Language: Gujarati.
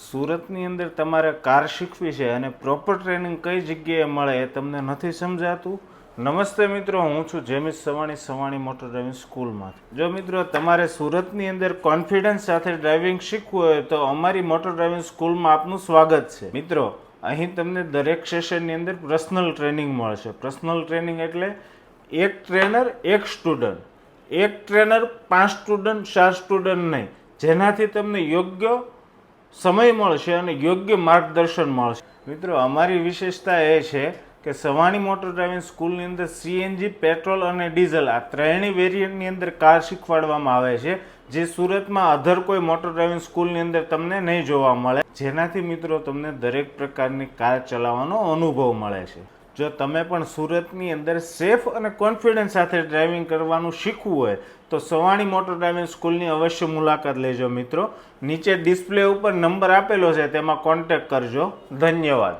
સુરતની અંદર તમારે કાર શીખવી છે અને પ્રોપર ટ્રેનિંગ કઈ જગ્યાએ મળે એ તમને નથી સમજાતું. નમસ્તે મિત્રો, હું છું જેમિસ સવાણી, સવાણી મોટર ડ્રાઇવિંગ સ્કૂલમાંથી. જો મિત્રો તમારે સુરતની અંદર કોન્ફિડન્સ સાથે ડ્રાઇવિંગ શીખવું હોય તો અમારી મોટર ડ્રાઇવિંગ સ્કૂલમાં આપનું સ્વાગત છે. મિત્રો, અહીં તમને દરેક સેશનની અંદર પર્સનલ ટ્રેનિંગ મળશે. પર્સનલ ટ્રેનિંગ એટલે એક ટ્રેનર એક સ્ટુડન્ટ, એક ટ્રેનર 5 સ્ટુડન્ટ 4 સ્ટુડન્ટ નહીં, જેનાથી તમને યોગ્ય સમય મળશે અને યોગ્ય માર્ગદર્શન મળશે. મિત્રો, અમારી વિશેષતા એ છે કે સવાણી મોટર ડ્રાઇવિંગ સ્કૂલની અંદર સીએનજી, પેટ્રોલ અને ડીઝલ આ ત્રણેય વેરિયન્ટની અંદર કાર શીખવાડવામાં આવે છે, જે સુરતમાં અધર કોઈ મોટર ડ્રાઇવિંગ સ્કૂલની અંદર તમને નહીં જોવા મળે. જેનાથી મિત્રો તમને દરેક પ્રકારની કાર ચલાવવાનો અનુભવ મળે છે. જો તમે પણ સુરતની અંદર સેફ અને કોન્ફિડન્સ સાથે ડ્રાઇવિંગ કરવાનું શીખવું હોય તો સવાણી મોટર ડ્રાઇવિંગ સ્કૂલની અવશ્ય મુલાકાત લેજો મિત્રો. નીચે ડિસ્પ્લે ઉપર નંબર આપેલો છે, તેમાં કોન્ટેક્ટ કરજો. ધન્યવાદ.